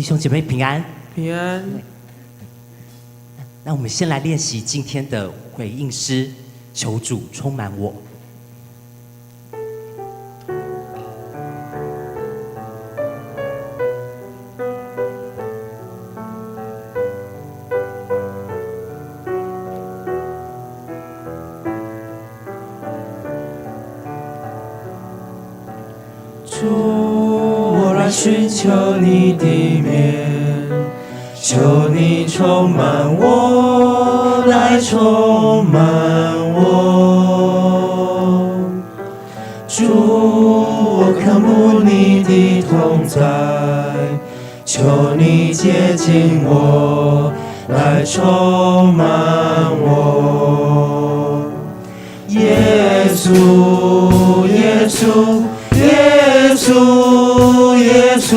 弟兄姐妹平安，平安。那我们先来练习今天的回应诗，求主充满我。主，我来寻求你的面，求你充满我，来充满我。主，我渴慕你的同在，求你接近我，来充满我。耶稣，耶稣。耶稣，耶稣，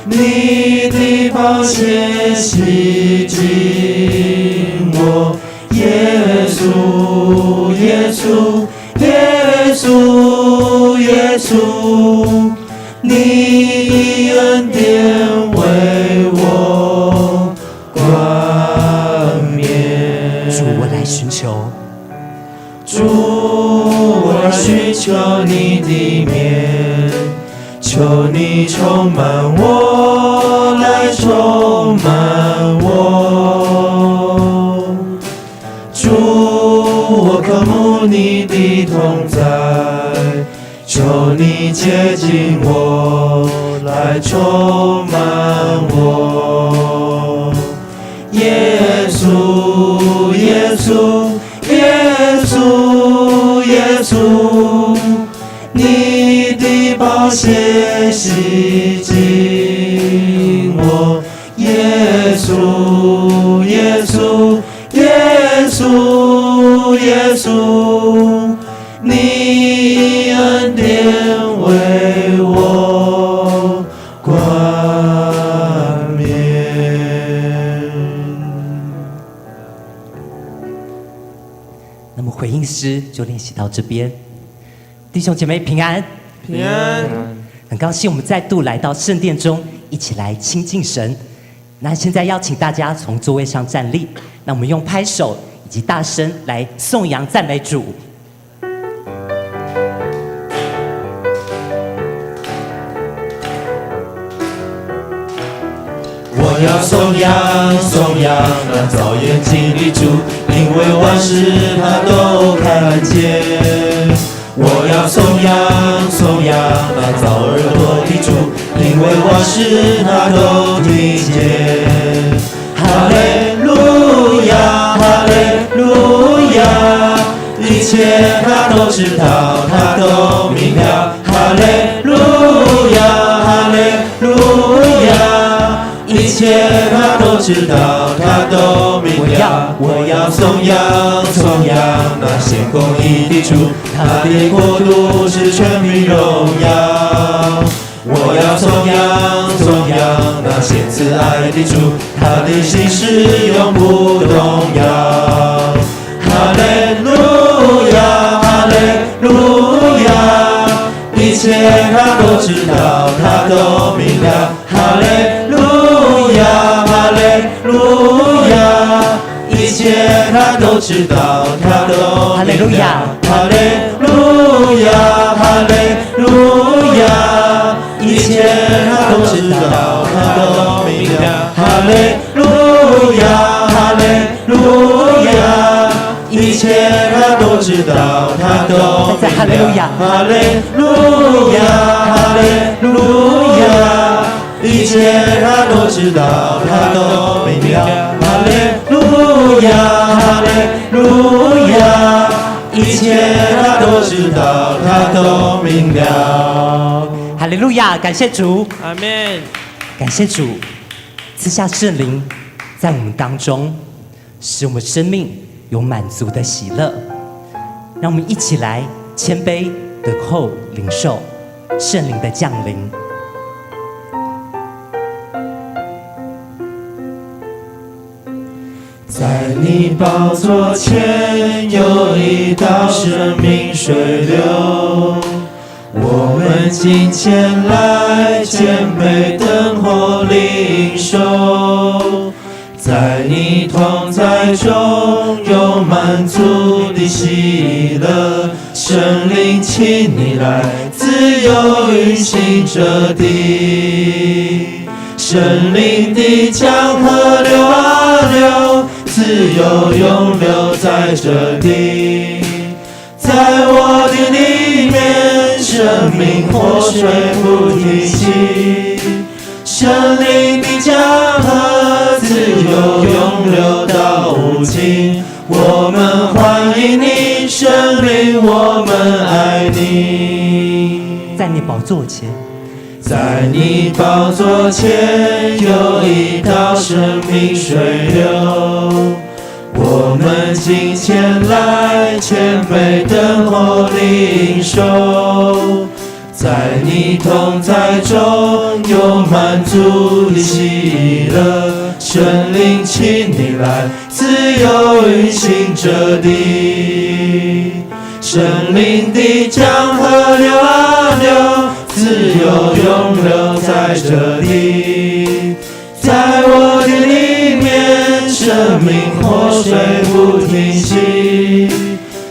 你的宝血洗净我。耶稣，耶稣，耶稣，耶稣，你恩典为我冠冕。主，我来寻求。主，我来寻求你的面，求你充满我，来充满我。主，我渴慕你的同在，求你接近我，来充满我。耶稣，耶稣。耶稣，耶稣，你的宝血洗净我。耶稣，耶稣，耶稣，耶稣，你恩典为我冠冕。那么回应诗就练习到这边，弟兄姐妹平安，平安。很高兴我们再度来到圣殿中，一起来亲近神。那现在邀请大家从座位上站立，那我们用拍手以及大声来颂扬赞美主。我要颂扬，颂扬那造眼睛的主，因为万事他都看见。我要颂扬，颂扬那造耳朵的主，因为万事他都听见。哈利路亚，哈利路亚，一切他都知道，他都明了。哈利路亚，哈利路亚，一切他都知道，他都明了。我要颂扬，颂扬那显公义的主，他的国度是全民荣耀。我要颂扬，颂扬那显慈爱的主，他的心事永不动摇。哈利路亚，哈利路亚，一切他都知道，他都明了。哈利路亚，哈利路亚，一切他都知道，他都哈利路亚，哈利路亚，哈利路亚，一切他都知道，他都明了。哈利路亚，哈利路亚，一切他都知道，他都明了。哈利路亚，哈利路亚，哈利路亚，一切他都知道，他都明了。哈利路亚，哈利路亚，一切他都知道，他都明了。哈利路亚，感谢主，阿们。感谢主赐下圣灵在我们当中，使我们生命有满足的喜乐。让我们一起来谦卑等候领受圣灵的降临。在你宝座前有一道生命水流，我我们今前来谦卑等候领受，在你同在中有满足的喜乐，圣灵请你来自由运行这地，圣灵的江河流啊流，自由永流在这地，在我的里面，生命活水不停息，圣灵的江河自由永流到无尽，我们欢迎你，圣灵，我们爱你。在你宝座前，在你宝座前有一道生命水流，我们今前来谦卑等候领受，在你同在中有满足的喜乐，圣灵请你来自由运行这地，圣灵的江河流啊流，自由永流在这地，在我的里面，生命活水不停息，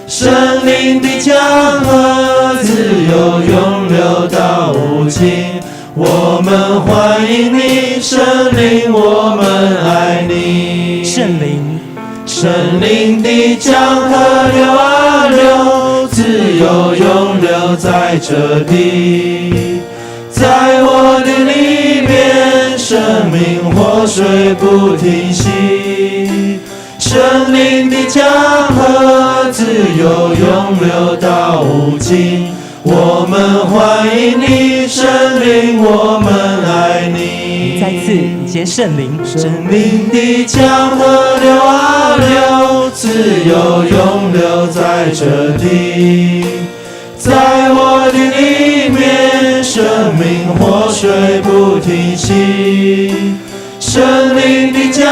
圣灵的江河自由永流到无尽，我们欢迎你，圣灵，我们爱你。圣灵，圣灵的江河流啊流，自由永流在这地，在我的里面，生命活水不停息，圣灵的江河自由永流到无尽，我们欢迎你，圣灵，我们爱你。再次迎接圣灵，圣灵的江河流啊流，自由永流在这地，在我的里面，生命活水不停息，圣灵的江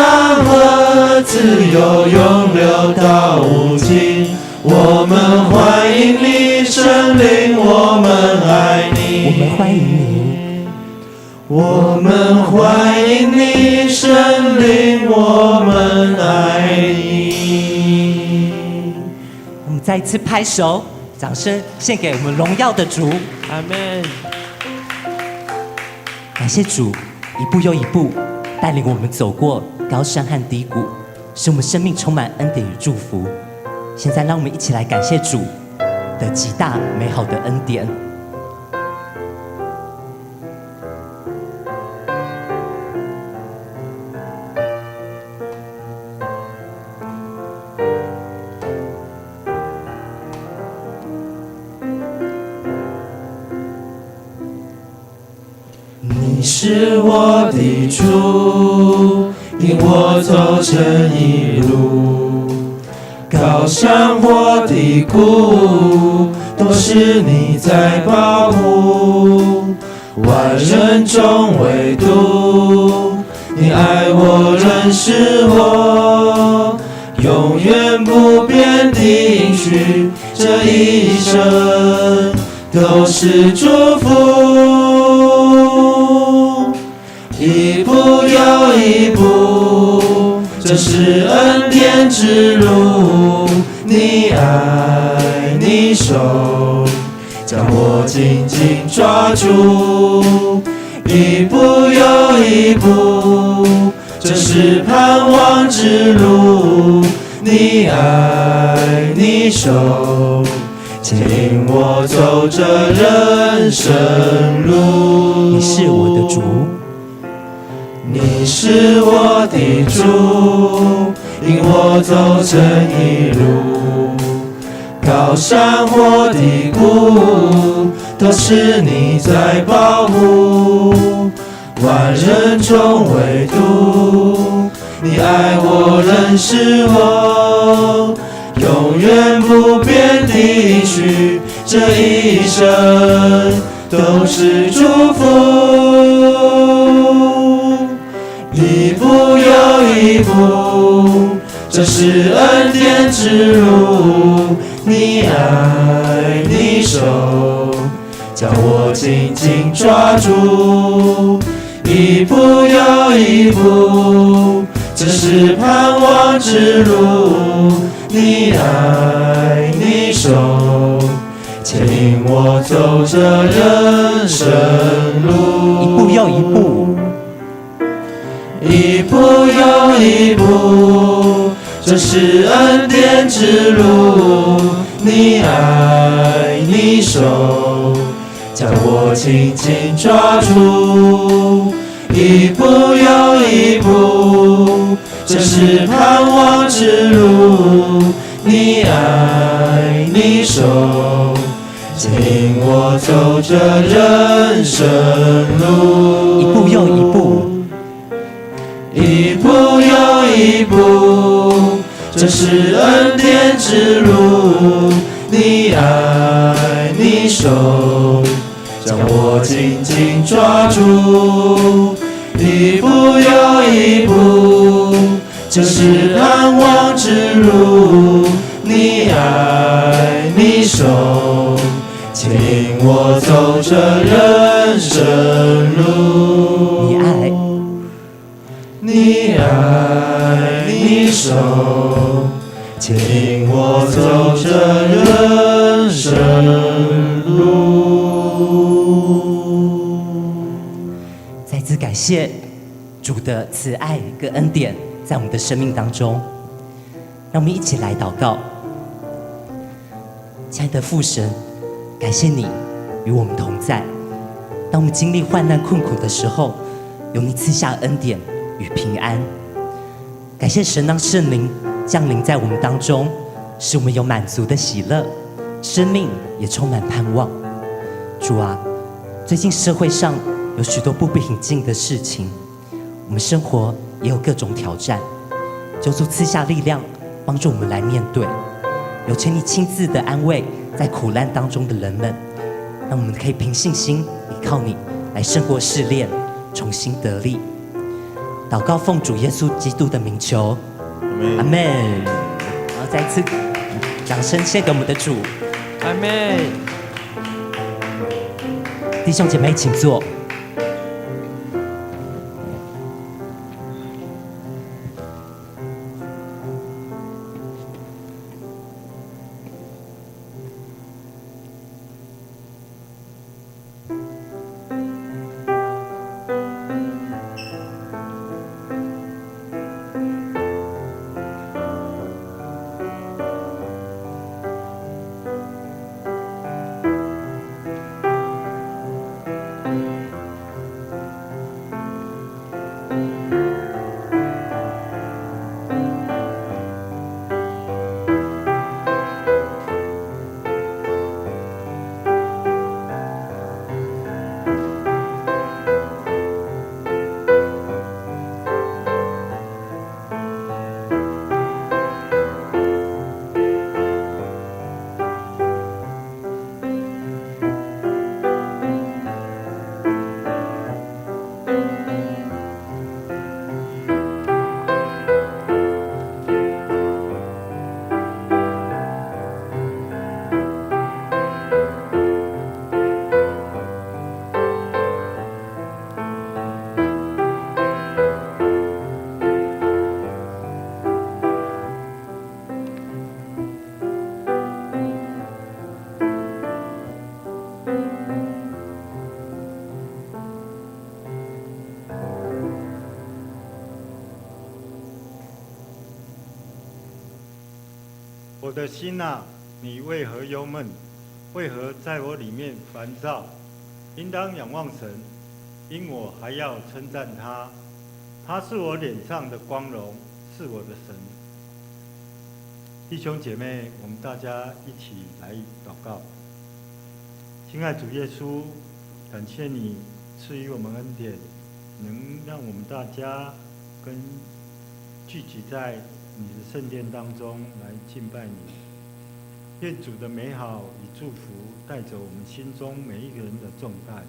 河自由永流到无尽，我们欢迎你，圣灵，我们爱你。我们欢迎你，我们欢迎你，圣灵，我们爱你。我们再一次拍手，掌声献给我们荣耀的主。阿们。感谢主一步又一步带领我们走过高山和低谷，使我们生命充满恩典与祝福。现在让我们一起来感谢主的极大美好的恩典。你是我的主，引我走这一路，高山或低谷，都是你在保护。万人中唯独你爱我，认识我，永远不变的应许，这一生都是祝福。一步又一步，这是恩典之路，你爱你手将我紧紧抓住。一步又一步，这是盼望之路，你爱你手牵引我走这人生路。你是我的主，你是我的主，引我走这一路，高山或低谷，都是你在保护。万人中唯独你爱我，认识我，永远不变的应许，这一生都是祝福。一步又一步，这是恩典之路，你爱你手将将我紧紧抓住，一步又一步，这是盼望之路。你爱你手，牵引我走这人生路，一步又一步，一步又一步，这是恩典之路。你爱你手，将我紧紧抓住，一步又一步，这是盼望之路。你爱你手，牵引我走这人生路，一步又一步，一步又一步，这是恩典之路。你爱你手，将我紧紧抓住，一步又一步，这是盼望之路。你爱你手，牵引我走这人生路。你爱你手，牵引我走这人生路。再次感谢主的慈爱跟恩典在我们的生命当中，让我们一起来祷告。亲爱的父神，感谢你与我们同在，当我们经历患难困苦的时候，有你赐下恩典与平安。感谢神让圣灵降临在我们当中，使我们有满足的喜乐，生命也充满盼望。主啊，最近社会上有许多不平静的事情，我们生活也有各种挑战，求主赐下力量，帮助我们来面对。有请你亲自的安慰在苦难当中的人们，让我们可以凭信心依靠你来胜过试炼，重新得力。祷告奉主耶稣基督的名求，阿们。然后再一次掌声献给我们的主，阿们。弟兄姐妹请坐。我的心啊，你为何忧闷？为何在我里面烦躁？应当仰望神，因我还要称赞他。他是我脸上的光荣，是我的神。弟兄姐妹，我们大家一起来祷告。亲爱主耶稣，感谢你赐予我们恩典，能让我们大家聚集在你的圣殿当中来敬拜你。愿主的美好与祝福带走我们心中每一个人的重担，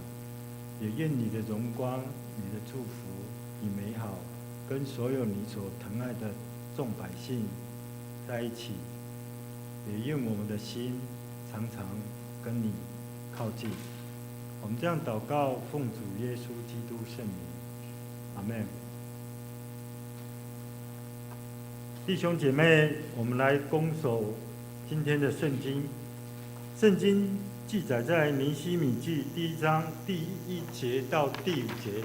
也愿你的荣光、你的祝福与美好跟所有你所疼爱的众百姓在一起，也愿我们的心常常跟你靠近。我们这样祷告，奉主耶稣基督圣名，阿门。弟兄姐妹，我们来攻守今天的圣经。圣经记载在尼希米记第1章第1节到第5节。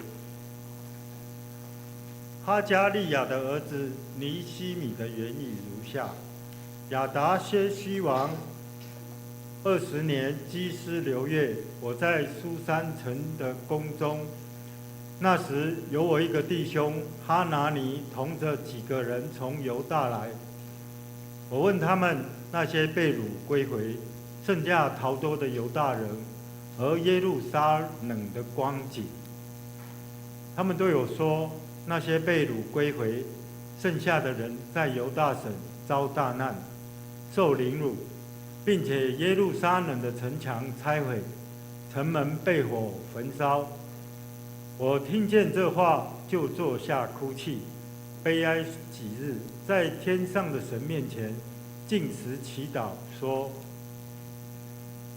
哈加利亚的儿子尼希米的原意如下：亚达薛西王20年基斯流月，我在苏珊城的宫中。那时有我一个弟兄哈拿尼同着几个人从犹大来。我问他们那些被掳归回、剩下逃脱的犹大人和耶路撒冷的光景。他们对我说，那些被掳归回、剩下的人在犹大省遭大难，受凌辱，并且耶路撒冷的城墙拆毁，城门被火焚烧。我听见这话，就坐下哭泣，悲哀几日，在天上的神面前禁食祈祷，说：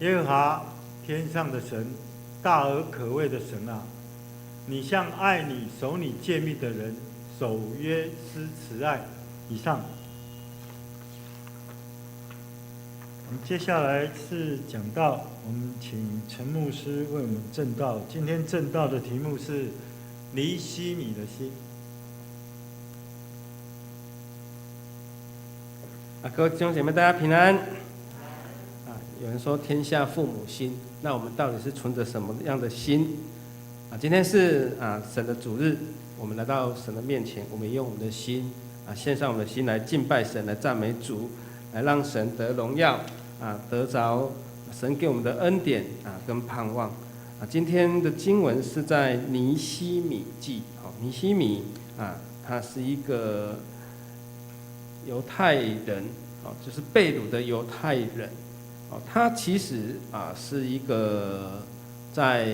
耶和华天上的神，大而可畏的神啊，你向爱你、守你诫命的人守约施慈爱。以上。我们接下来是讲道，我们请陈牧师为我们证道。今天证道的题目是尼希米的心。各位弟兄姐妹，大家平安。有人说天下父母心，那我们到底是存着什么样的心？今天是神的主日，我们来到神的面前，我们用我们的心献上我们的心来敬拜神，来赞美主，来让神得荣耀得着神给我们的恩典跟盼望今天的经文是在尼希米记。尼希米他是一个犹太人，就是被掳的犹太人。他其实是一个在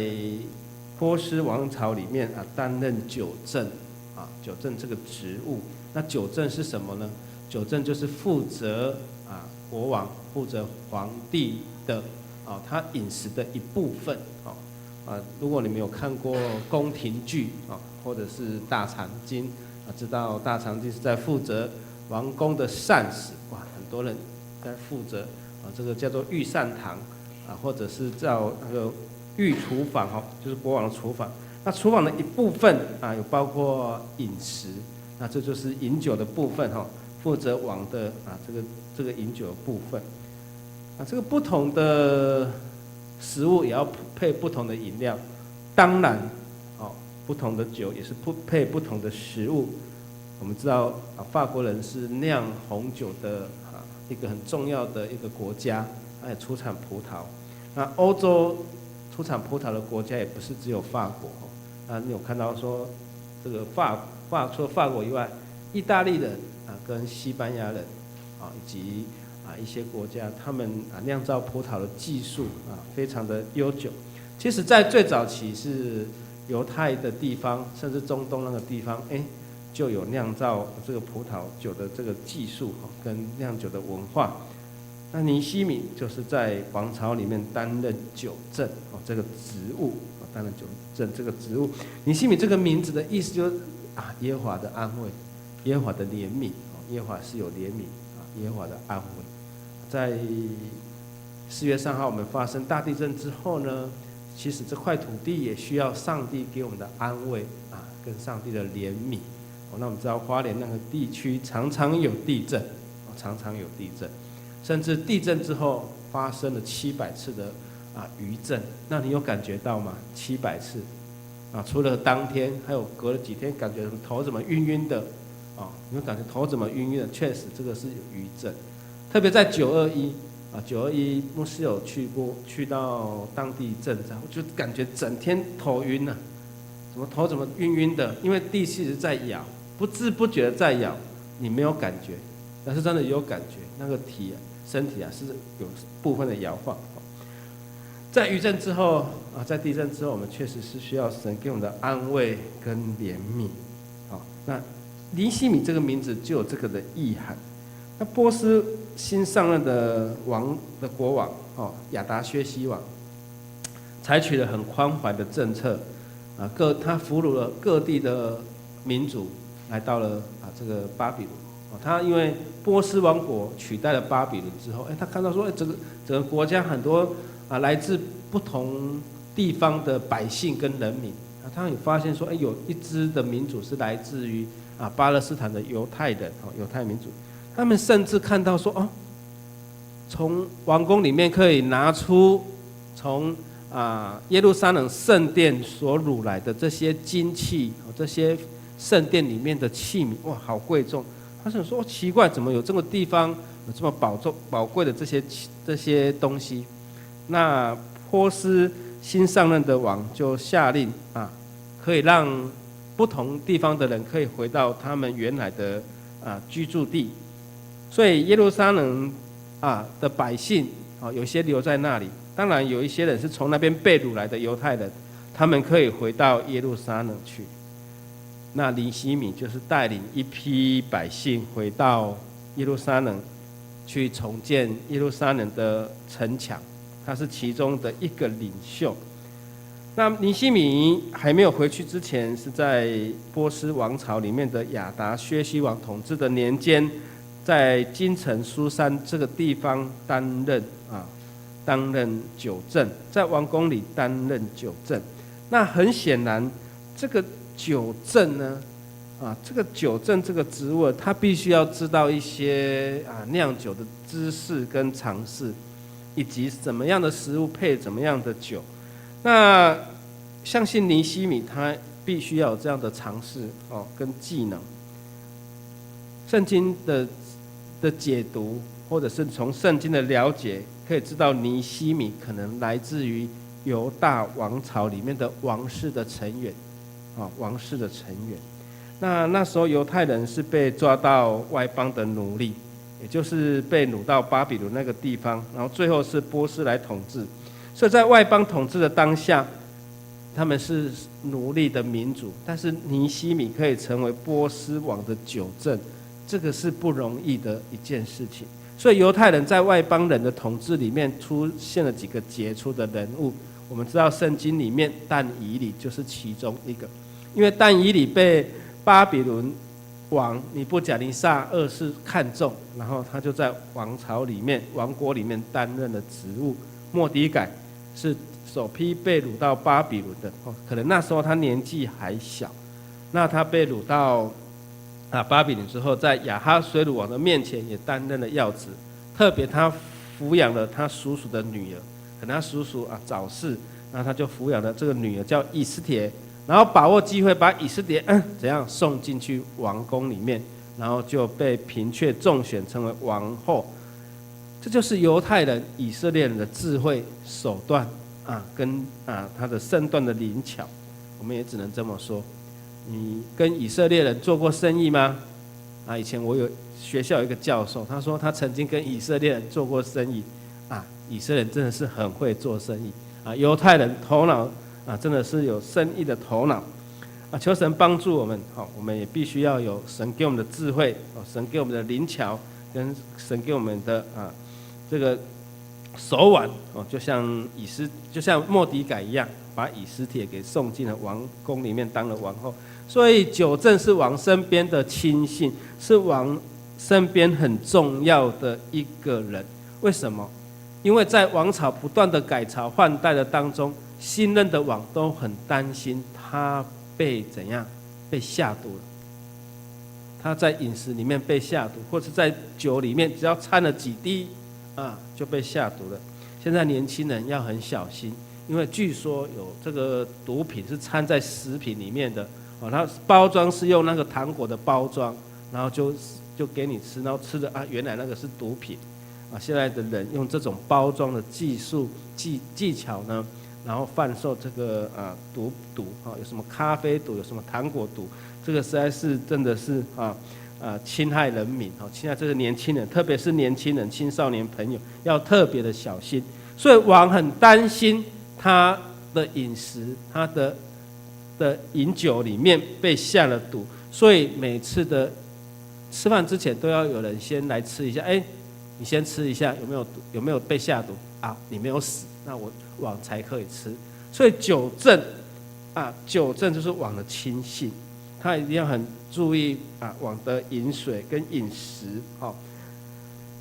波斯王朝里面担任酒政酒政这个职务。那酒政是什么呢？酒政就是负责国王、负责皇帝的他饮食的一部分如果你们有看过宫廷剧或者是大长今知道大长今是在负责王宫的膳食。很多人在负责这个叫做御膳堂或者是叫那个御厨房就是国王的厨房。那厨房的一部分有包括饮食，那这就是饮酒的部分负责王的这个饮酒的部分这个不同的食物也要配不同的饮料，当然不同的酒也是配不同的食物。我们知道法国人是酿红酒的一个很重要的一个国家，它也出产葡萄。那欧洲出产葡萄的国家也不是只有法国你有看到说这个除了法国以外，意大利人跟西班牙人以及一些国家，他们酿造葡萄的技术非常的悠久。其实在最早期是犹太的地方，甚至中东那个地方就有酿造这个葡萄酒的这个技术跟酿酒的文化。那尼希米就是在王朝里面担任酒政这个职务，担任酒政这个职务。尼希米这个名字的意思就是耶和华的安慰，耶和华的怜悯，耶和华是有怜悯耶和华的安慰。在4月3号我们发生大地震之后呢，其实这块土地也需要上帝给我们的安慰跟上帝的怜悯那我们知道花莲那个地区常常有地震常常有地震，甚至地震之后发生了700次的余震。那你有感觉到吗？700次除了当天，还有隔了几天感觉头怎么晕晕的你有感觉头怎么晕晕的？确实这个是有余震。特别在921牧师有去到当地震灾，我就感觉整天头晕头怎么晕晕的？因为地其实在摇，不知不觉的在摇，你没有感觉，但是真的有感觉，那个身体是有部分的摇晃。在余震之后在地震之后，我们确实是需要神给我们的安慰跟怜悯那尼希米这个名字就有这个的意涵。那波斯新上任的国王亚达薛西王，采取了很宽怀的政策，他俘虏了各地的民族，来到了这个巴比伦。他因为波斯王国取代了巴比伦之后，他看到说，整个国家很多来自不同地方的百姓跟人民，他也发现说，有一支的民族是来自于巴勒斯坦的犹太人，犹太民族。他们甚至看到说，从王宫里面可以拿出从耶路撒冷圣殿所掳来的这些金器，这些圣殿里面的器皿，哇，好贵重！他想说，奇怪，怎么有这个地方有这么宝贵的这些东西？那波斯新上任的王就下令可以让不同地方的人可以回到他们原来的居住地，所以耶路撒冷的百姓有些留在那里。当然，有一些人是从那边被掳来的犹太人，他们可以回到耶路撒冷去。那尼希米就是带领一批百姓回到耶路撒冷，去重建耶路撒冷的城墙，他是其中的一个领袖。那尼希米还没有回去之前，是在波斯王朝里面的亚达薛西王统治的年间，在京城苏珊这个地方担任酒政，在王宫里担任酒政。那很显然，这个酒政呢，这个酒政这个职务，他必须要知道一些酿酒的知识跟常识，以及怎么样的食物配怎么样的酒。那相信尼希米他必须要有这样的常识跟技能。圣经的解读，或者是从圣经的了解，可以知道尼希米可能来自于犹大王朝里面的王室的成员，王室的成员。那时候犹太人是被抓到外邦的奴隶，也就是被掳到巴比伦那个地方，然后最后是波斯来统治。所以在外邦统治的当下，他们是奴隶的民族，但是尼希米可以成为波斯王的酒政，这个是不容易的一件事情。所以犹太人在外邦人的统治里面出现了几个杰出的人物。我们知道圣经里面但以理就是其中一个，因为但以理被巴比伦王尼布甲尼撒二世看中，然后他就在王国里面担任了职务。末底改是首批被掳到巴比伦的，可能那时候他年纪还小，那他被掳到巴比伦之后，在亚哈水鲁王的面前也担任了要职，特别他抚养了他叔叔的女儿，可能他叔叔早逝，那他就抚养了这个女儿叫以斯帖，然后把握机会把以斯帖怎样送进去王宫里面，然后就被嫔妾中选成为王后。这就是犹太人、以色列人的智慧手段跟他的身段的灵巧，我们也只能这么说。你跟以色列人做过生意吗？以前我有学校有一个教授，他说他曾经跟以色列人做过生意。以色列人真的是很会做生意犹太人头脑真的是有生意的头脑求神帮助我们我们也必须要有神给我们的智慧神给我们的灵巧，跟神给我们的这个手腕就像末底改一样，把以斯帖给送进了王宫里面当了王后。所以酒政是王身边的亲信，是王身边很重要的一个人。为什么？因为在王朝不断的改朝换代的当中，新任的王都很担心他被怎样被下毒了。他在饮食里面被下毒，或是在酒里面只要掺了几滴就被下毒了。现在年轻人要很小心，因为据说有这个毒品是掺在食品里面的它包装是用那个糖果的包装，然后就给你吃，然后吃的原来那个是毒品现在的人用这种包装的技术技巧呢，然后贩售这个毒有什么咖啡毒，有什么糖果毒，这个实在是真的是侵害人民侵害这个年轻人，特别是年轻人、青少年朋友要特别的小心。所以王很担心他的饮食，他的饮酒里面被下了毒，所以每次的吃饭之前都要有人先来吃一下，你先吃一下有没有被下毒你没有死，那我王才可以吃。所以九正九正就是王的亲信，他一定要很注意王的饮水跟饮食。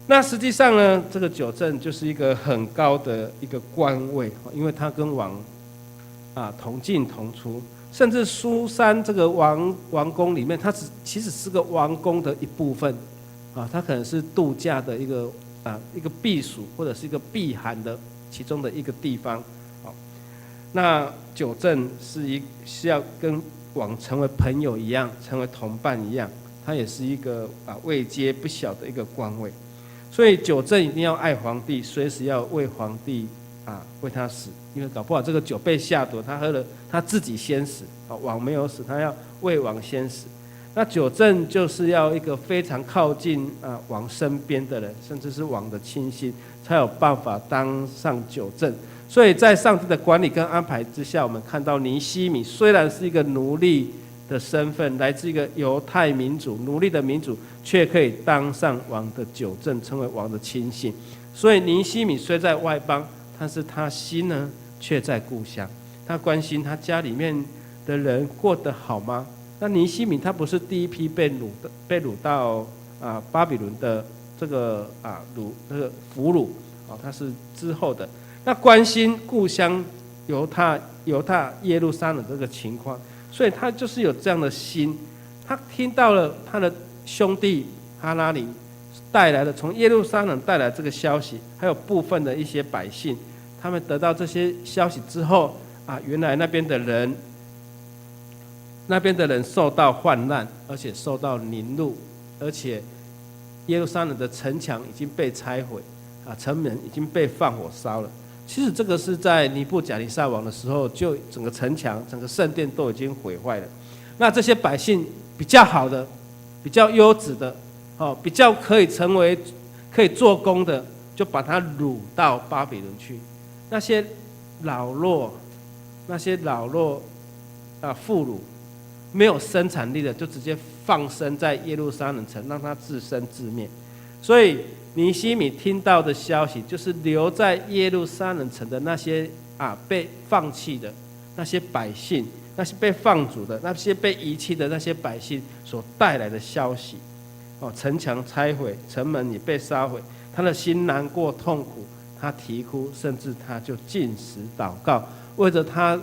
那实际上呢，这个九正就是一个很高的一个官位，因为他跟王同进同出，甚至苏珊这个王宫里面，它其实是个王宫的一部分它可能是度假的一个避暑或者是一个避寒的其中的一个地方。那九正是要跟王成为朋友一样，成为同伴一样，他也是一个位阶不小的一个官位。所以九正一定要爱皇帝，随时要为皇帝为他死，因为搞不好这个酒被下毒，他喝了他自己先死王没有死，他要为王先死。那九正就是要一个非常靠近王身边的人，甚至是王的亲信，才有办法当上九正。所以在上帝的管理跟安排之下，我们看到尼希米虽然是一个奴隶的身份，来自一个犹太民族奴隶的民族，却可以当上王的九正，成为王的亲信。所以尼希米虽在外邦，但是他心呢却在故乡，他关心他家里面的人过得好吗？那尼希米他不是第一批被掳到巴比伦的这个俘虏他是之后的。那关心故乡犹太耶路撒冷这个情况，所以他就是有这样的心。他听到了他的兄弟哈拉林带来的从耶路撒冷带来这个消息，还有部分的一些百姓，他们得到这些消息之后原来那边的人受到患难，而且受到凌辱，而且耶路撒冷的城墙已经被拆毁城门已经被放火烧了。其实这个是在尼布甲尼撒王的时候，就整个城墙、整个圣殿都已经毁坏了。那这些百姓比较好的、比较优质的、比较可以做工的，就把他掳到巴比伦去。那些老弱妇孺没有生产力的，就直接放生在耶路撒冷城，让他自生自灭。所以尼希米听到的消息，就是留在耶路撒冷城的那些被放弃的那些百姓，那些被放逐的、那些被遗弃的那些百姓所带来的消息。城墙拆毁，城门也被烧毁，他的心难过痛苦，他啼哭，甚至他就禁食祷告，为着他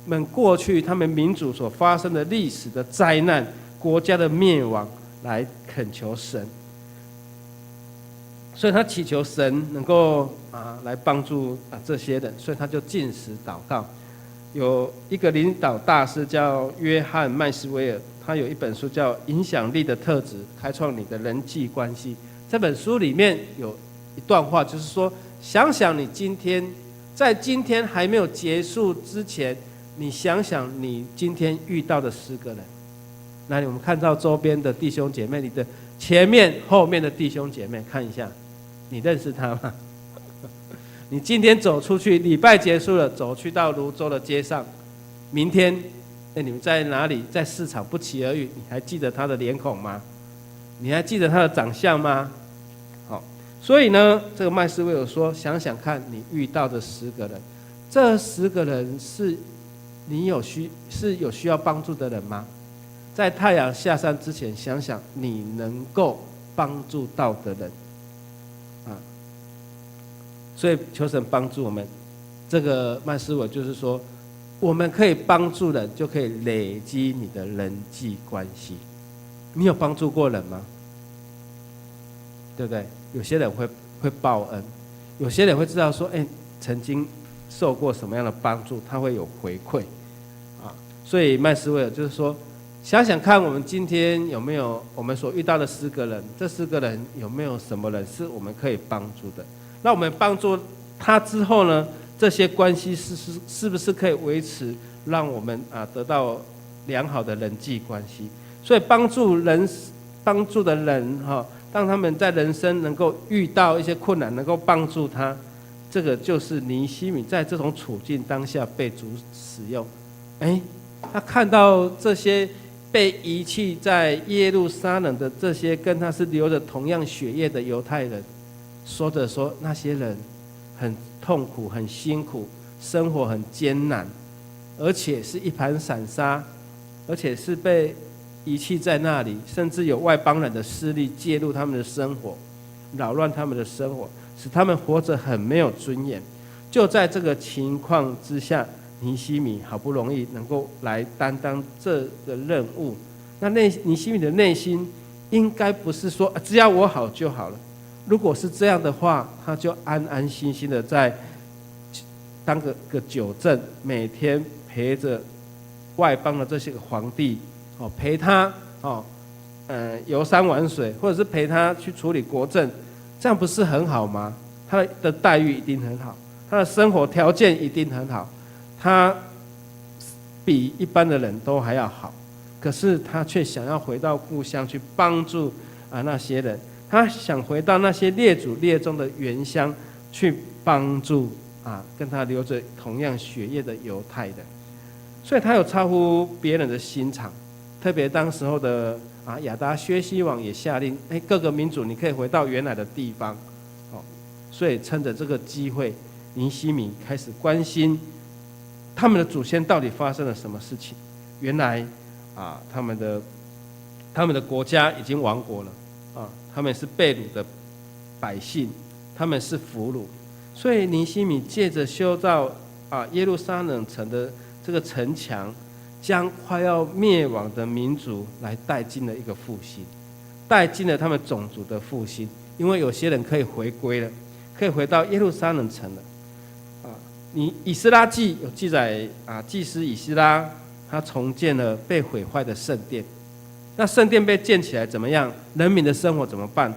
们过去他们民族所发生的历史的灾难、国家的灭亡来恳求神。所以他祈求神能够来帮助这些人，所以他就禁食祷告。有一个领导大师叫约翰麦斯威尔，他有一本书叫《影响力的特质：开创你的人际关系》。这本书里面有一段话，就是说，想想你在今天还没有结束之前，你想想你今天遇到的10个人。那我们看到周边的弟兄姐妹，你的前面后面的弟兄姐妹，看一下，你认识他吗？你今天走出去，礼拜结束了，走去到泸州的街上，明天你们在哪里？在市场不期而遇，你还记得他的脸孔吗？你还记得他的长相吗？好，所以呢，这个麦斯威尔说，想想看你遇到的10个人，这10个人是你有需要帮助的人吗？在太阳下山之前，想想你能够帮助到的人所以求神帮助我们。这个麦斯威尔就是说，我们可以帮助人，就可以累积你的人际关系。你有帮助过人吗？对不对？有些人会报恩，有些人会知道说，曾经受过什么样的帮助，他会有回馈所以麦斯威尔就是说，想想看，我们今天有没有我们所遇到的10个人，这10个人有没有什么人是我们可以帮助的？那我们帮助他之后呢，这些关系是不是可以维持，让我们得到良好的人际关系？所以帮助的人当他们在人生能够遇到一些困难，能够帮助他，这个就是尼希米在这种处境当下被主使用。他看到这些被遗弃在耶路撒冷的这些跟他是流着同样血液的犹太人，说那些人很痛苦很辛苦，生活很艰难，而且是一盘散沙，而且是被遗弃在那里，甚至有外邦人的势力介入他们的生活，扰乱他们的生活，使他们活着很没有尊严。就在这个情况之下，尼希米好不容易能够来担当这个任务。那尼希米的内心应该不是说只要我好就好了。如果是这样的话，他就安安心心的在当个酒政，每天陪着外邦的这些个皇帝，陪他游山玩水，或者是陪他去处理国政，这样不是很好吗？他的待遇一定很好，他的生活条件一定很好，他比一般的人都还要好。可是他却想要回到故乡去帮助那些人，他想回到那些列祖列宗的原乡去帮助跟他流着同样血液的犹太人。所以他有超乎别人的心肠。特别当时候的亚达薛西王也下令，各个民族你可以回到原来的地方。所以趁着这个机会，尼希米开始关心他们的祖先到底发生了什么事情。原来他们的国家已经亡国了，他们是被掳的百姓，他们是俘虏。所以尼希米借着修造耶路撒冷城的这个城墙，将快要灭亡的民族来带进了一个复兴，带进了他们种族的复兴。因为有些人可以回归了，可以回到耶路撒冷城了。以斯拉记有记载祭司以斯拉他重建了被毁坏的圣殿。那圣殿被建起来怎么样？人民的生活怎么办？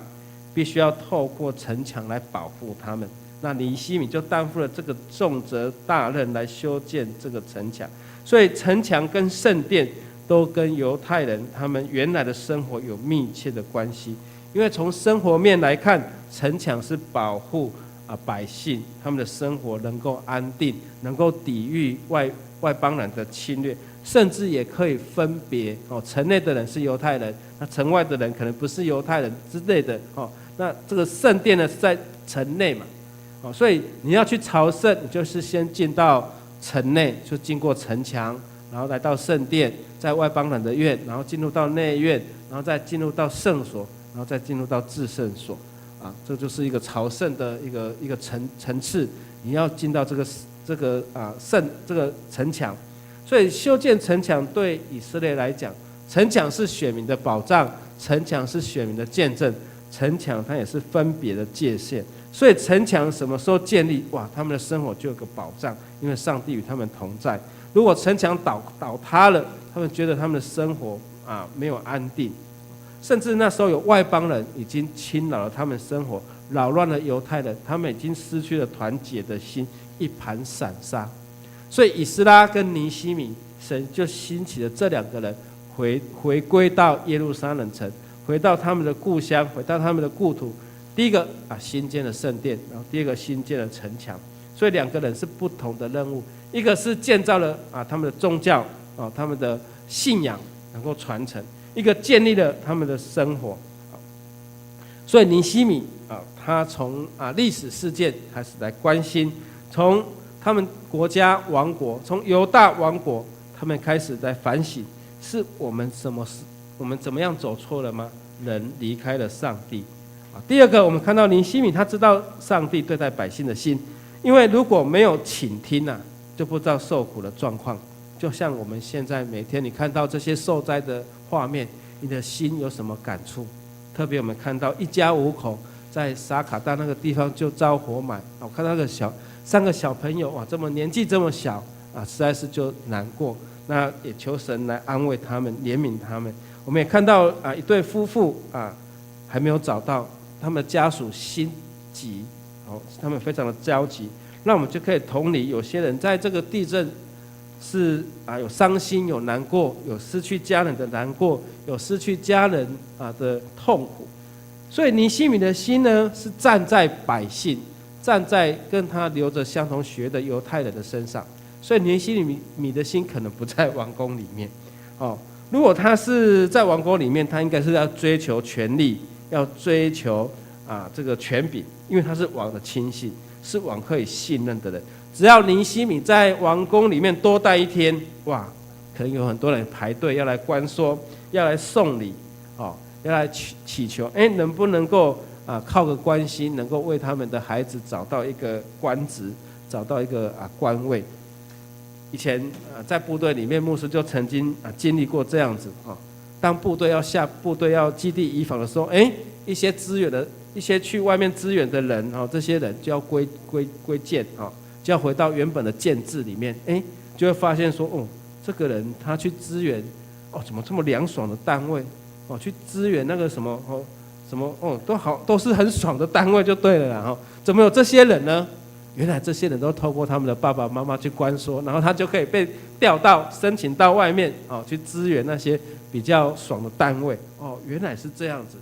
必须要透过城墙来保护他们。那尼希米就担负了这个重责大任来修建这个城墙。所以城墙跟圣殿都跟犹太人他们原来的生活有密切的关系。因为从生活面来看，城墙是保护百姓他们的生活能够安定，能够抵御外邦人的侵略，甚至也可以分别城内的人是犹太人，那城外的人可能不是犹太人之类的。那这个圣殿呢是在城内嘛，所以你要去朝圣，你就是先进到城内，就经过城墙，然后来到圣殿，在外邦人的院，然后进入到内院，然后再进入到圣所，然后再进入到至圣所。这就是一个朝圣的一个层次，你要进到这个城墙。所以修建城墙对以色列来讲，城墙是选民的保障，城墙是选民的见证，城墙它也是分别的界限。所以城墙什么时候建立，他们的生活就有个保障，因为上帝与他们同在。如果城墙倒塌了，他们觉得他们的生活没有安定。甚至那时候有外邦人已经侵扰了他们生活，扰乱了犹太人，他们已经失去了团结的心，一盘散沙。所以以斯拉跟尼希米，神就兴起了这两个人回归到耶路撒冷城，回到他们的故乡，回到他们的故土。第一个新建了圣殿，然后第二个新建了城墙。所以两个人是不同的任务，一个是建造了他们的宗教他们的信仰能够传承，一个建立了他们的生活。所以尼希米他从历史事件开始来关心，从他们国家亡国，从犹大亡国，他们开始在反省，是我们怎么样走错了吗？人离开了上帝。第二个，我们看到尼希米他知道上帝对待百姓的心，因为如果没有倾听就不知道受苦的状况。就像我们现在每天你看到这些受灾的画面，你的心有什么感触？特别我们看到一家5口在撒卡大那个地方就遭火买，我看到3个小朋友这么年纪这么小实在是就难过。那也求神来安慰他们，怜悯他们。我们也看到一对夫妇还没有找到，他们的家属心急，他们非常的焦急。那我们就可以同理，有些人在这个地震是有伤心，有难过，有失去家人的难过，有失去家人的痛苦。所以尼希米的心呢，是站在百姓，站在跟他流着相同血的犹太人的身上。所以尼希米的心可能不在王宫里面。如果他是在王宫里面，他应该是要追求权力，要追求这个权柄，因为他是王的亲信，是王可以信任的人。只要尼希米在王宫里面多待一天，哇，可能有很多人排队要来关说，要来送礼，要来祈求，能不能够靠个关系，能够为他们的孩子找到一个官职，找到一个官位。以前在部队里面，牧师就曾经经历过这样子，当部队要下部队要基地移防的时候，一些支援的一些去外面支援的人，这些人就要归建，就要回到原本的建制里面，就会发现说，这个人他去支援，怎么这么凉爽的单位，去支援那个什么，都是很爽的单位就对了啦，怎么有这些人呢？原来这些人都透过他们的爸爸妈妈去关说，然后他就可以被调到申请到外面，去支援那些比较爽的单位，原来是这样子，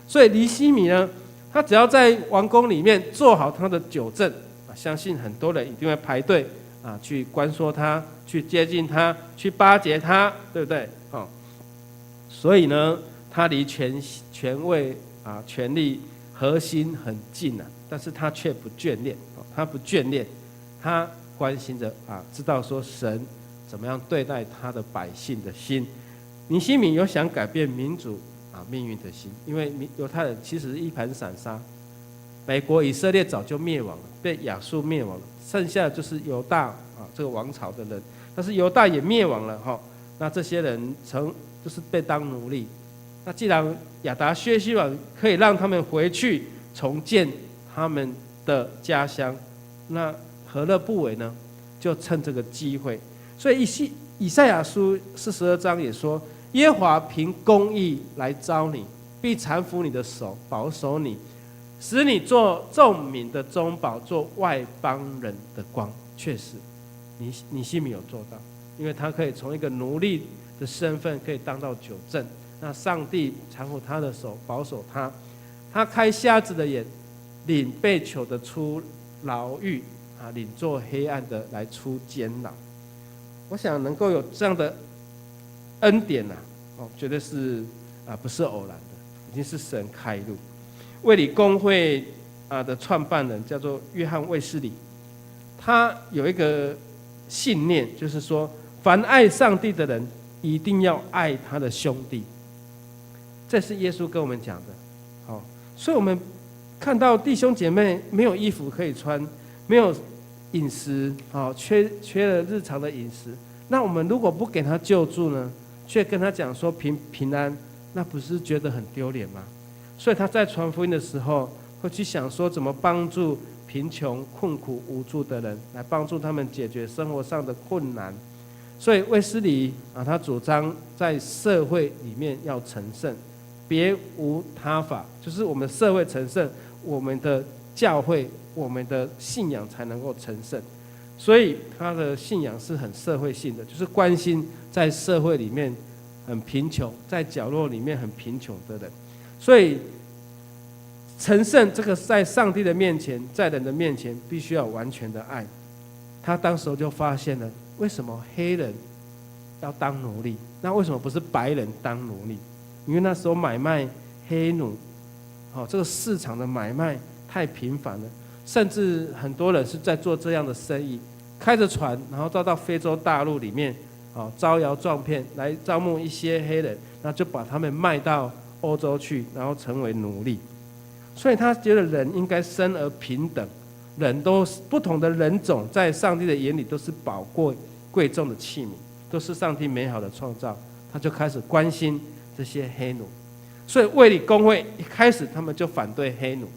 所以尼希米呢，他只要在王宫里面做好他的酒政，相信很多人一定会排队去关说他，去接近他，去巴结他，对不对？所以呢，他离权位权力核心很近但是他却不眷恋，他关心着知道说神怎么样对待他的百姓的心。尼希米有想改变民族命运的心，因为犹太人其实一盘散沙，北国以色列早就灭亡了，被亚述灭亡了，剩下的就是犹大这个王朝的人，但是犹大也灭亡了那这些人就是被当奴隶。那既然亚达薛西王可以让他们回去重建他们的家乡，那何乐不为呢？就趁这个机会。所以以赛亚书42章也说，耶和华凭公义来招你，必搀扶你的手，保守你，使你做众民的中保，做外邦人的光。确实尼希米有做到，因为他可以从一个奴隶的身份可以当到酒政，那上帝搀扶他的手，保守他，他开瞎子的眼，领被囚的出牢狱，领做黑暗的来出监牢。我想能够有这样的恩典绝对是不是偶然的，已经是神开路。卫理公会的创办人叫做约翰卫斯理，他有一个信念，就是说，凡爱上帝的人，一定要爱他的兄弟。这是耶稣跟我们讲的。所以我们看到弟兄姐妹没有衣服可以穿，没有饮食，缺了日常的饮食，那我们如果不给他救助呢，却跟他讲说平安，那不是觉得很丢脸吗？所以他在传福音的时候，会去想说怎么帮助贫穷、困苦、无助的人，来帮助他们解决生活上的困难。所以卫斯理他主张在社会里面要成圣，别无他法，就是我们社会成圣，我们的教会，我们的信仰才能够成圣。所以他的信仰是很社会性的，就是关心在社会里面很贫穷，在角落里面很贫穷的人。所以成圣这个在上帝的面前，在人的面前，必须要完全的爱。他当时就发现了，为什么黑人要当奴隶？那为什么不是白人当奴隶？因为那时候买卖黑奴，这个市场的买卖太频繁了，甚至很多人是在做这样的生意，开着船，然后到非洲大陆里面，招摇撞骗来招募一些黑人，然后就把他们卖到欧洲去，然后成为奴隶。所以他觉得人应该生而平等，人都不同的人种，在上帝的眼里都是宝贵重的器皿，都是上帝美好的创造。他就开始关心这些黑奴。所以卫理公会一开始他们就反对黑奴，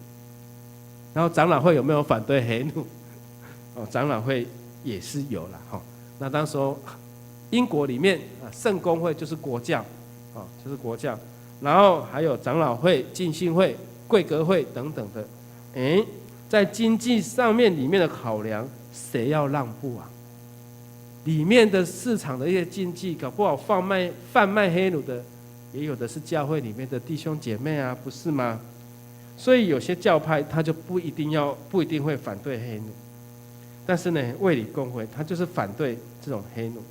然后长老会有没有反对黑奴？长老会也是有了。那当时候英国里面圣公会就是国教，就是国教，然后还有长老会、浸信会、贵格会等等的。在经济上面里面的考量，谁要让步啊？里面的市场的一些经济，搞不好贩卖黑奴的，也有的是教会里面的弟兄姐妹不是吗？所以有些教派他就不一定会反对黑奴，但是呢，卫理公会他就是反对这种黑奴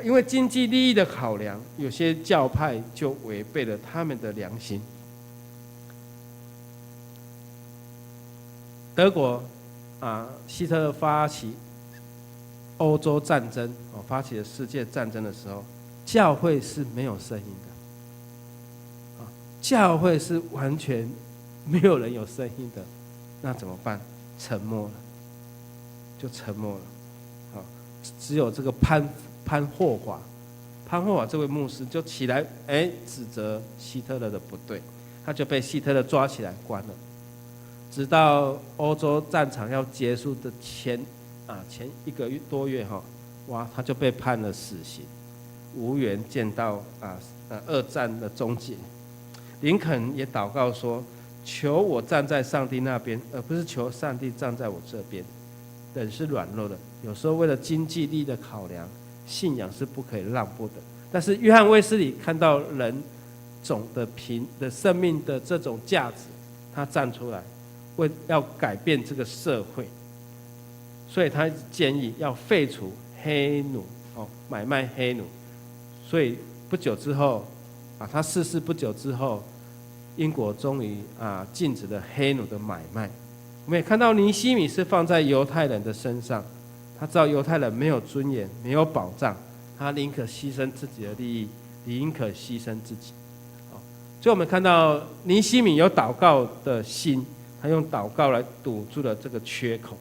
因为经济利益的考量，有些教派就违背了他们的良心。德国希特勒发起欧洲战争发起了世界战争的时候，教会是没有声音的，教会是完全没有人有声音的，那怎么办？沉默了，就沉默了。只有这个潘霍华这位牧师就起来，指责希特勒的不对，他就被希特勒抓起来关了。直到欧洲战场要结束的前1个多月他就被判了死刑，无缘见到二战的终结。林肯也祷告说：“求我站在上帝那边，而不是求上帝站在我这边。人是软弱的，有时候为了经济力的考量，信仰是不可以让步的。但是约翰卫斯理看到人种的生命的这种价值，他站出来，要改变这个社会，所以他建议要废除黑奴买卖黑奴。所以不久之后他逝世不久之后，英国终于禁止了黑奴的买卖。我们也看到尼希米是放在犹太人的身上，他知道犹太人没有尊严，没有保障，他宁可牺牲自己的利益，宁可牺牲自己。所以我们看到尼希米有祷告的心，他用祷告来堵住了这个缺口。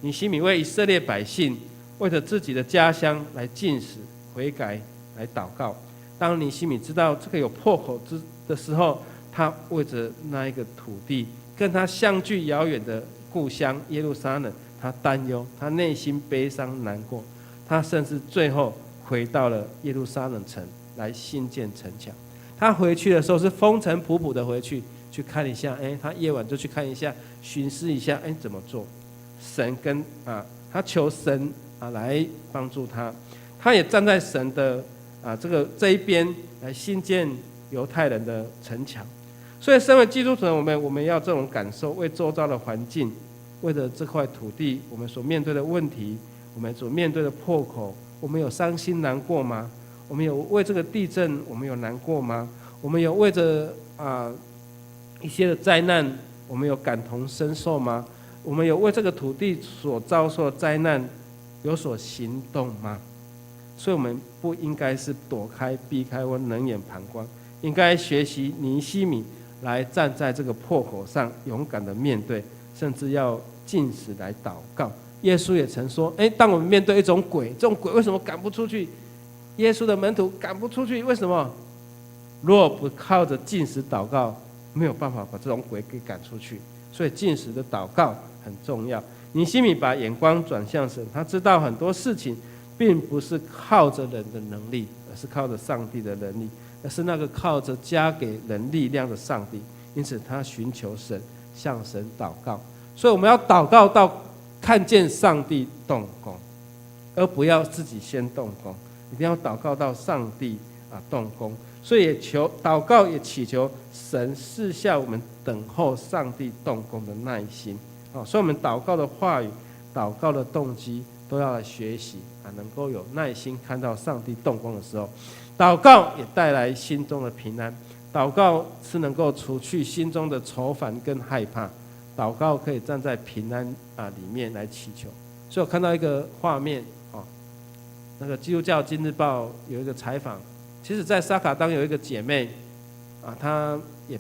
尼希米为以色列百姓，为着自己的家乡来禁食悔改来祷告。当尼希米知道这个有破口的时候，他为着那一个土地跟他相距遥远的故乡耶路撒冷，他担忧，他内心悲伤难过，他甚至最后回到了耶路撒冷城来兴建城墙。他回去的时候是风尘仆仆的回去看一下，他夜晚就去看一下，巡视一下，怎么做？神他求神来帮助他，他也站在神的这一边来兴建犹太人的城墙。所以，身为基督徒，我们要这种感受，为周遭的环境，为了这块土地，我们所面对的问题，我们所面对的破口，我们有伤心难过吗？我们有为这个地震，我们有难过吗？我们有为着一些的灾难，我们有感同身受吗？我们有为这个土地所遭受的灾难有所行动吗？所以，我们不应该是躲开、避开或冷眼旁观，应该学习尼希米来站在这个破口上，勇敢的面对，甚至要禁食来祷告。耶稣也曾说：“当我们面对一种鬼，这种鬼为什么赶不出去？耶稣的门徒赶不出去，为什么？若不靠着禁食祷告，没有办法把这种鬼给赶出去。所以禁食的祷告很重要。尼希米把眼光转向神，他知道很多事情并不是靠着人的能力，而是靠着上帝的能力，而是那个靠着加给人力量的上帝。因此，他寻求神，向神祷告。所以，我们要祷告到看见上帝动工，而不要自己先动工。一定要祷告到上帝动工。所以祷告也祈求神赐下我们等候上帝动工的耐心。所以我们祷告的话语、祷告的动机都要来学习能够有耐心看到上帝动工的时候。祷告也带来心中的平安，祷告是能够除去心中的愁烦跟害怕，祷告可以站在平安里面来祈求。所以我看到一个画面那个基督教今日报有一个采访，其实在沙卡当有一个姐妹她也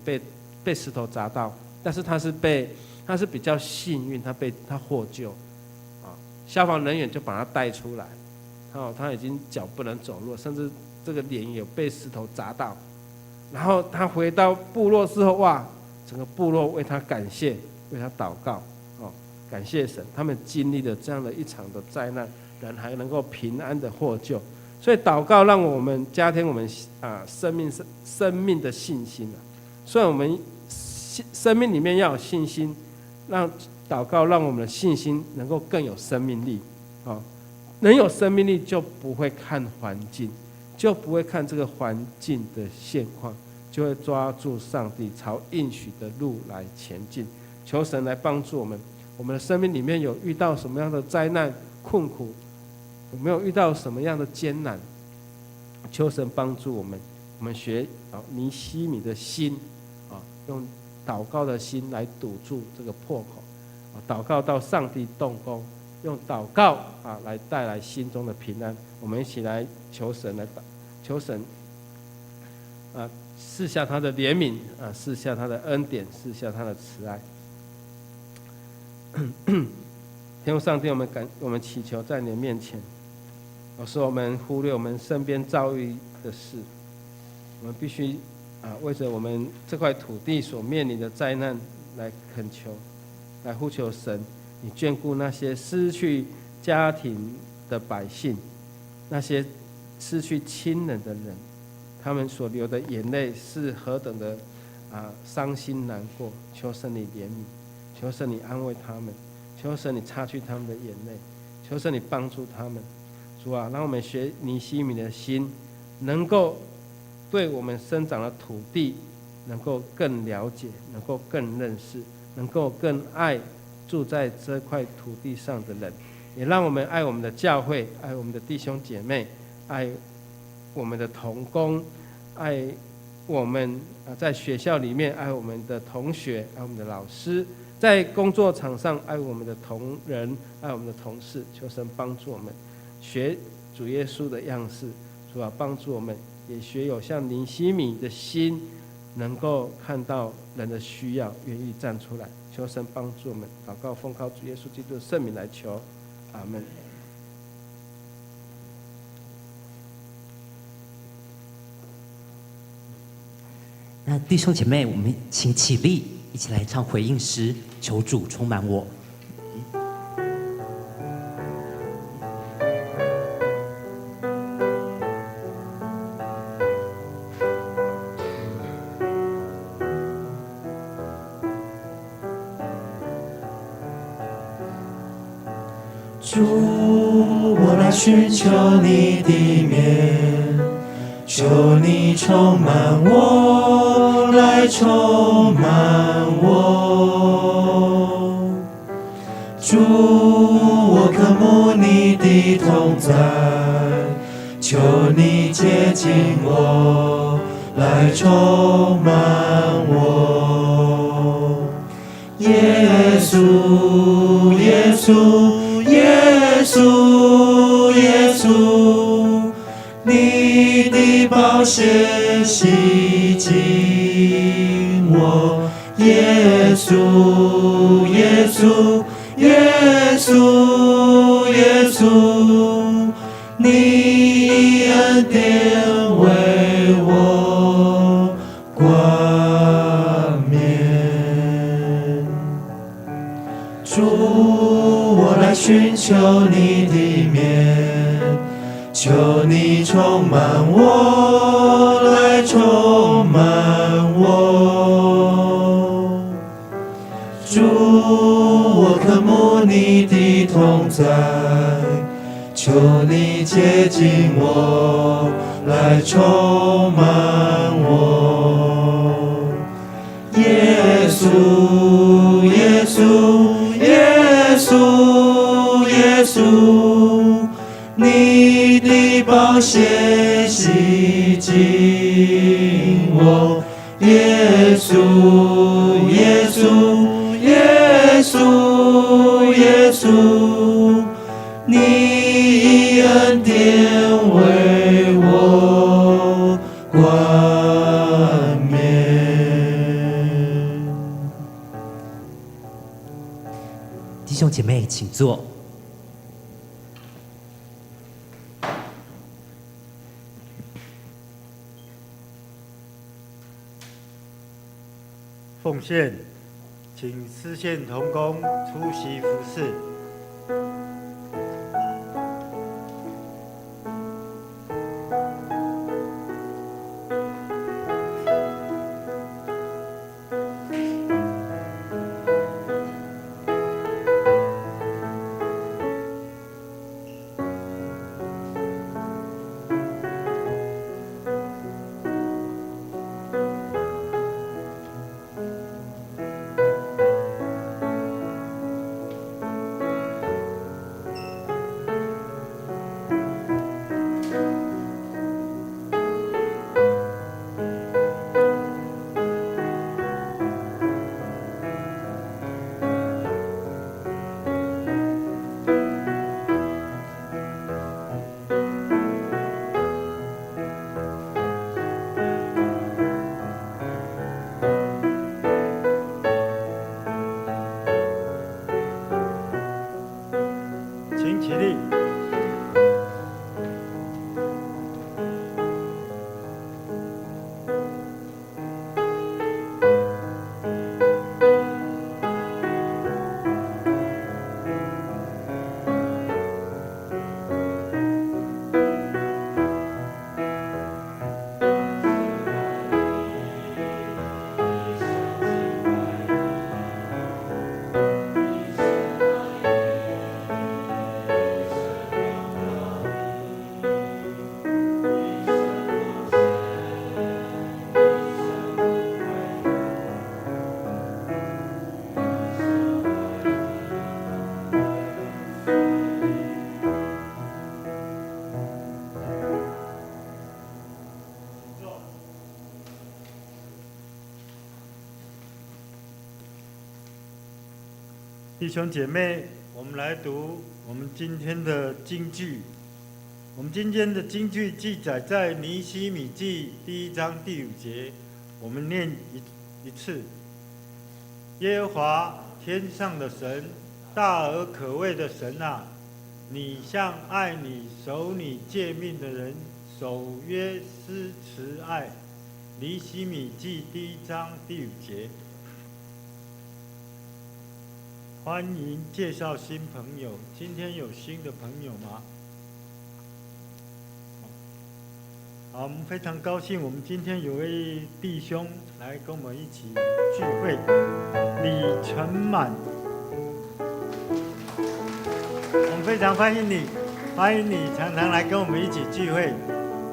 被石头砸到，但是她是比较幸运，她获救消防人员就把她带出来，她已经脚不能走路，甚至这个脸有被石头砸到，然后她回到部落之后，哇，整个部落为她感谢，为她祷告感谢神，他们经历了这样的一场的灾难，人还能够平安的获救。所以祷告让我们加添我们生命的信心所以我们生命里面要有信心，让祷告让我们的信心能够更有生命力能有生命力就不会看环境，就不会看这个环境的现况，就会抓住上帝朝应许的路来前进。求神来帮助我们，我们的生命里面有遇到什么样的灾难困苦，有没有遇到什么样的艰难，求神帮助我们。我们学尼希米的心用祷告的心来堵住这个破口祷告到上帝动工，用祷告来带来心中的平安。我们一起来求神求神赐下他的怜悯赐下他的恩典，赐下他的慈爱。天父上帝，我们祈求在你的面前，有时候我们忽略我们身边遭遇的事，我们必须为着我们这块土地所面临的灾难来恳求，来呼求神，你眷顾那些失去家庭的百姓，那些失去亲人的人，他们所流的眼泪是何等的伤心难过。求神你怜悯，求神你安慰他们，求神你擦去他们的眼泪，求神你帮助他们。主啊，让我们学尼西米的心，能够对我们生长的土地能够更了解，能够更认识，能够更爱住在这块土地上的人，也让我们爱我们的教会，爱我们的弟兄姐妹，爱我们的同工，爱我们在学校里面爱我们的同学，爱我们的老师，在工作场上爱我们的同仁，爱我们的同事。求神帮助我们学主耶稣的样式，主啊，帮助我们也学有像尼西米的心，能够看到人的需要，愿意站出来。求神帮助我们。祷告奉靠主耶稣基督的圣名来求，阿们。那弟兄姐妹，我们请起立，一起来唱回应诗，求主充满我。主，我来寻求你的面，求你充满我，来充满我。主，我渴慕你的同在，求你接近我，来充满我。耶稣，耶稣。耶稣，耶稣，你的宝血洗净我。耶稣，耶稣，耶稣，耶稣，你恩典为我冠冕。主，我来寻求你的面，求你充满我，来充满我。主，我渴慕你的同在，求你接近我，来充满我。耶稣，耶稣，耶稣，耶稣，你的宝血洗净我。耶稣，耶稣，耶稣，耶稣，你恩典为我冠冕。弟兄姐妹，请坐。奉献，请司线同工出席服事。弟兄姐妹，我们来读我们今天的经句。我们今天的经句记载在尼希米记1章第5节，我们念一次。耶和华天上的神，大而可畏的神啊，你向爱你、守你诫命的人守约施慈爱。尼希米记1章第5节。欢迎介绍新朋友，今天有新的朋友吗？好，我们非常高兴，我们今天有位弟兄来跟我们一起聚会，李承满，我们非常欢迎你，欢迎你常常来跟我们一起聚会。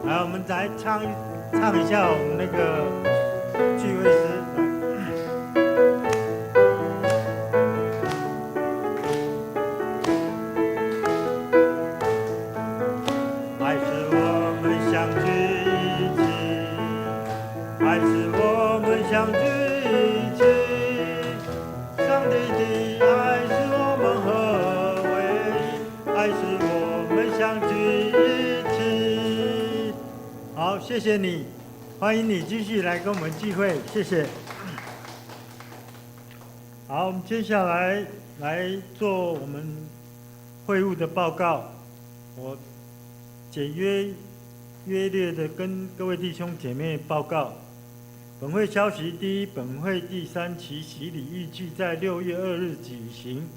来，我们来唱一下我们那个聚会诗。谢谢你，欢迎你继续来跟我们聚会，谢谢。好，我们接下来做我们会务的报告。我简约略的跟各位弟兄姐妹报告。本会消息：第一，本会第3期洗礼预计在6月2日举行。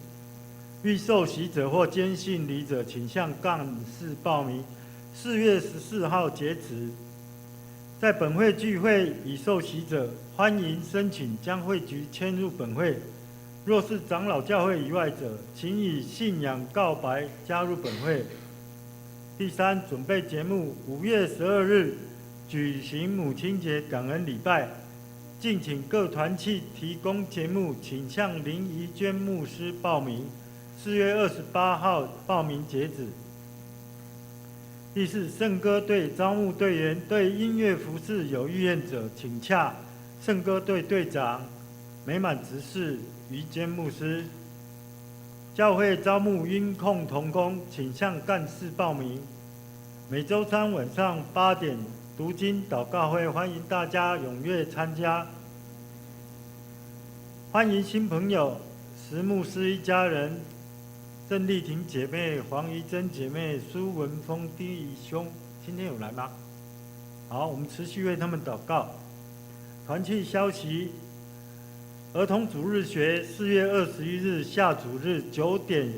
欲受洗者或坚信礼者，请向干事报名。4月14号截止。在本会聚会已受洗者，欢迎申请将会局迁入本会；若是长老教会以外者，请以信仰告白加入本会。第三，准备节目：5月12日举行母亲节感恩礼拜，敬请各团契提供节目，请向林怡娟牧师报名。4月28号报名截止。第四，圣歌队招募队员，对音乐服饰有意愿者，请洽圣歌队队长美满执事于坚牧师。教会招募音控同工，请向干事报名。每周三晚上8点读经祷告会，欢迎大家踊跃参加。欢迎新朋友，石牧师一家人。郑丽婷姐妹、黄怡珍姐妹、苏文峰弟兄，今天有来吗？好，我们持续为他们祷告。团契消息：儿童主日学4月21日下主日9点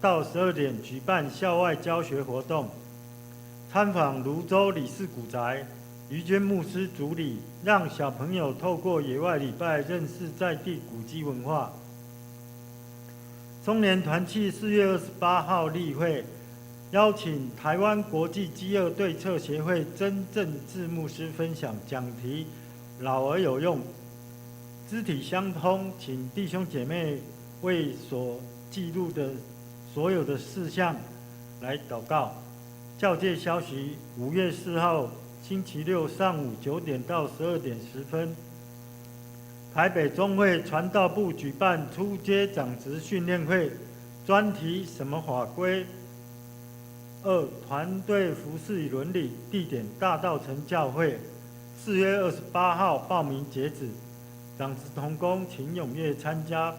到12点举办校外教学活动，参访泸州李氏古宅，于娟牧师主理，让小朋友透过野外礼拜认识在地古迹文化。中年团契4月28号例会，邀请台湾国际饥饿对策协会曾正志牧师分享讲题，老而有用，肢体相通，请弟兄姐妹为所记录的所有的事项来祷告。教界消息：5月4号星期六上午9点到12点10分。台北中会传道部举办初阶长职训练会，专题什么法规？2团队服事与伦理，地点大道城教会。4月28号报名截止，长职同工请踊跃参加。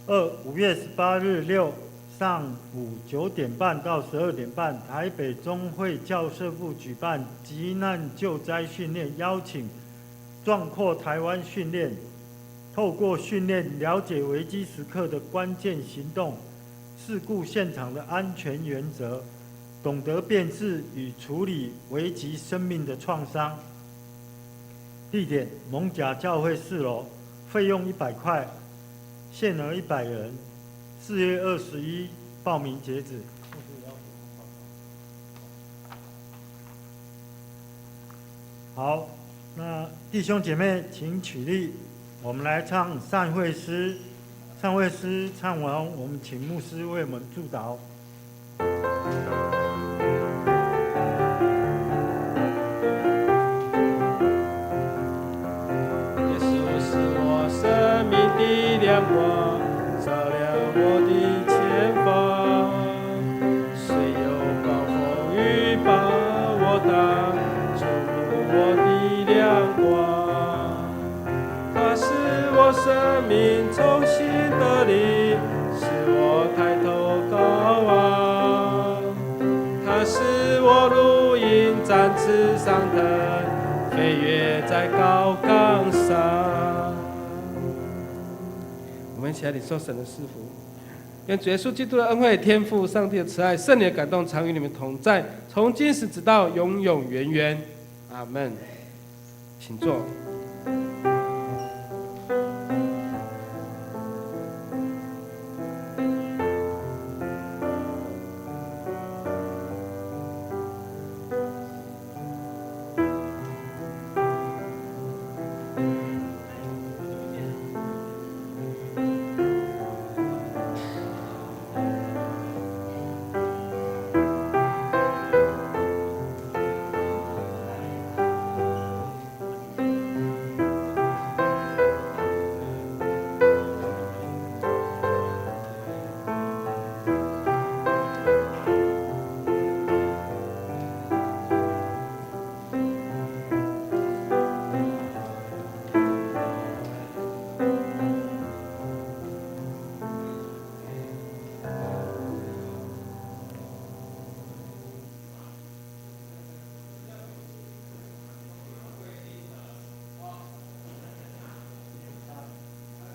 5月18日6上午9点半到12点半，台北中会教社部举办急难救灾训练，邀请壮阔台湾训练，透过训练了解危机时刻的关键行动、事故现场的安全原则，懂得辨识与处理危及生命的创伤。地点：蒙甲教会4楼，费用100块，限额100人。4月21报名截止。好。那弟兄姐妹，请起立，我们来唱善会诗。善会诗唱完，我们请牧师为我们祝祷。耶稣是我生命的粮光，照亮我的前方。虽有暴风雨把我挡，注入我的亮光。它使我生命重新得力，使我抬头高望。它使我如鹰展翅上腾，飞跃在高岗上。我们一起来领受神的赐福。愿主耶稣基督的恩惠、天父上帝的慈爱、圣灵的感动常与你们同在，从今时直到永永远远。阿门。请坐。